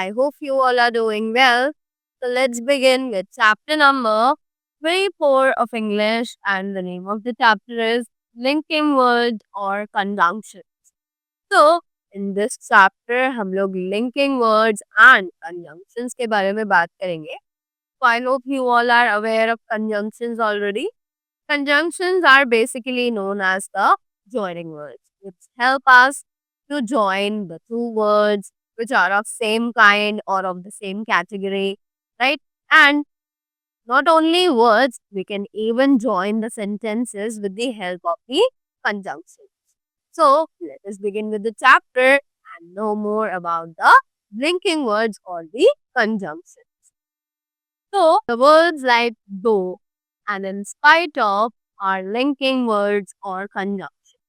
I hope you all are doing well. So let's begin with chapter number 24 of English, and the name of the chapter is Linking Words or Conjunctions. So in this chapter हम लोग linking words and conjunctions के बारे में बात करेंगे. So I hope you all are aware of conjunctions already. Conjunctions are basically known as the joining words, which help us to join the two words which are of same kind or of the same category, right? And not only words, we can even join the sentences with the help of the conjunctions. So let us begin with the chapter and know more about the linking words or the conjunctions. So the words like though and in spite of are linking words or conjunctions.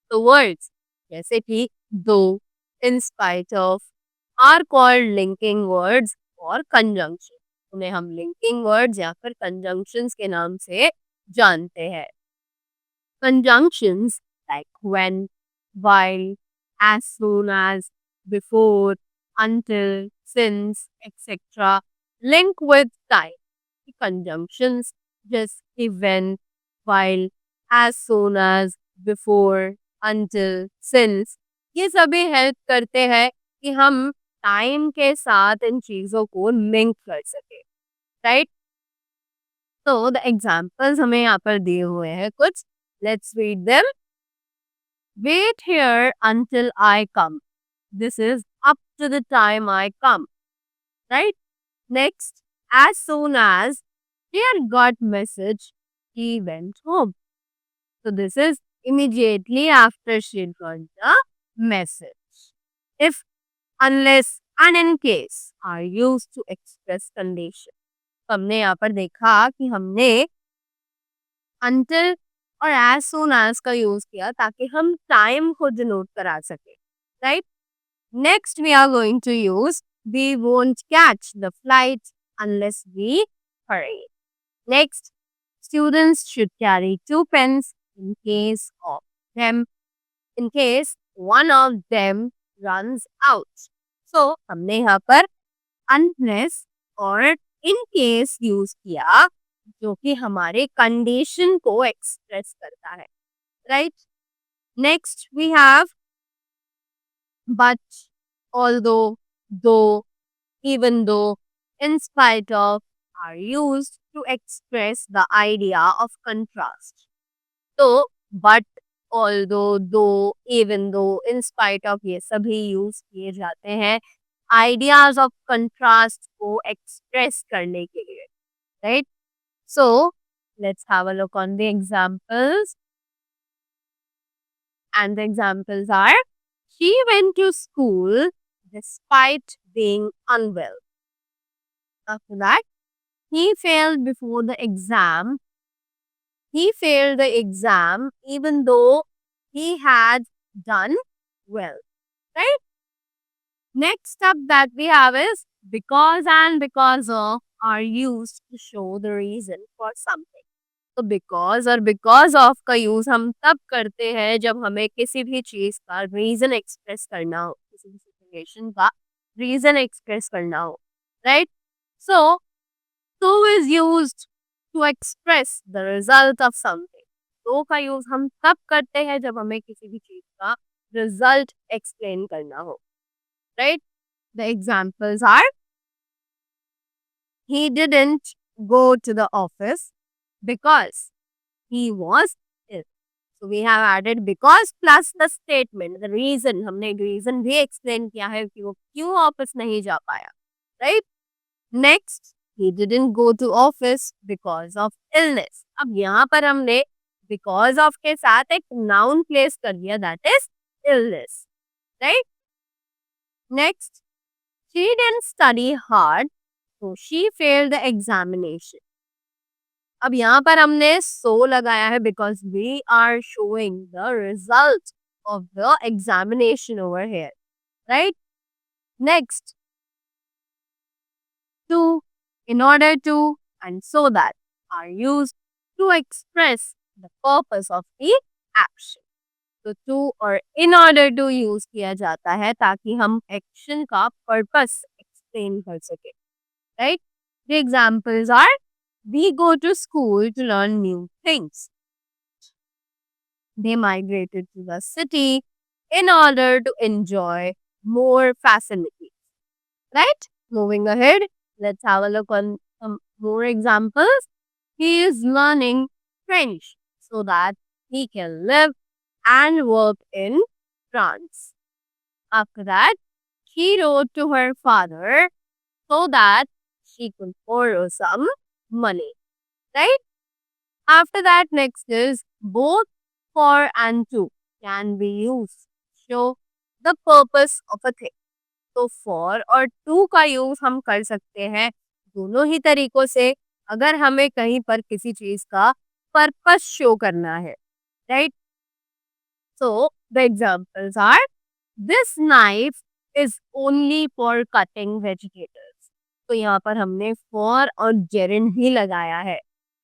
The words जैसे कि though, in spite of are called linking words or conjunctions. उन्हें हम linking words या फिर conjunctions के नाम से जानते हैं. Conjunctions like when, while, as soon as, before, until, since, etc. link with time. Conjunctions just when, while, as soon as, before, until, since ये सभी हेल्प करते हैं कि हम टाइम के साथ इन चीजों को लिंक कर सके, राइट. तो द एग्जाम्पल्स हमें यहाँ पर दिए हुए हैं कुछ. Let's read them. Wait here until I come. This is up to the time I come, right? Next, as soon as Dear got message, he went home. So this is immediately after she got the message. If, unless, and in case are used to express condition. तो हमने यहाँ पर देखा कि हमने until और as soon as का use किया ताकि हम टाइम को डिनोट करा सके, right. Next we are going to use we won't catch the flight unless we hurry. Next, students should carry 2 pens in case one of them runs out. So, हमने यहाँ पर unless और in case use किया जो कि हमारे condition को express करता है, right. Next we have but, although, though, even though, in spite of are used to express the idea of contrast. तो but, although, though, even though, in spite of ये सभी यूज किए जाते हैं ideas of contrast को express करने के लिए, right. So let's have a look on the examples. And the examples are, she went to school despite being unwell. After that, he failed before the exam. He failed the exam even though he had done well, right? Next up that we have is because and because of are used to show the reason for something. तो because और because of का use हम तब करते हैं जब हमें किसी भी चीज का रीजन एक्सप्रेस करना हो, किसी भी सिचुएशन का रीजन एक्सप्रेस करना हो, right. So is used to express the result of something. तो का यूज हम तब करते हैं जब हमें किसी भी चीज का रिजल्ट एक्सप्लेन करना हो, right. The examples are, he didn't go to the office because he was ill. So we have added because plus the statement, the reason. हमने reason भी explain किया है कि वो क्यों ऑफिस नहीं जा पाया, right? Next, he didn't go to office because of illness. अब यहाँ पर हमने because of के साथ एक noun place कर दिया, that is illness, right? Next, she didn't study hard, so she failed the examination. अब यहाँ पर हमने so लगाया है because we are showing the result of the examination over here, right? Next, to, in order to, and so that are used to express the purpose of the action. तो to और in order to use किया जाता है ताकि हम action का purpose explain कर सके, right? The examples are we go to school to learn new things, they migrated to the city in order to enjoy more facilities, right? Moving ahead, let's have a look on some more examples. He is learning French so that he can live and work in France. After that, she wrote to her father so that she could borrow some money, right? After that, next is both for and to can be used. Show the purpose of a thing. तो for और to का use हम कर सकते हैं दोनों ही तरीकों से अगर हमें कहीं पर किसी चीज का पर्पस शो करना है, right? So the examples are this knife is only for cutting vegetables. तो यहाँ पर हमने फॉर और जेरेंड ही लगाया है,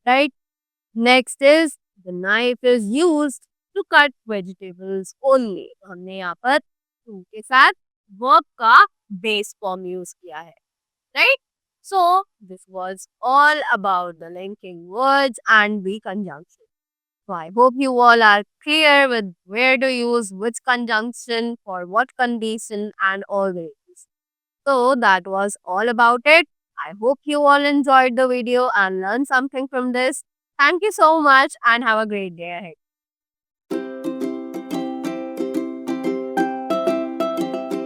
right? Next is the knife is used to cut vegetables only. तो हमने यहाँ पर टू के साथ वर्ब का बेस फॉर्म यूज किया है, right? So this was all about the linking words and the conjunction. So I hope you all are clear with where to use which conjunction for what condition and all this. So that was all about it. I hope you all enjoyed the video and learned something from this. Thank you so much and have a great day ahead.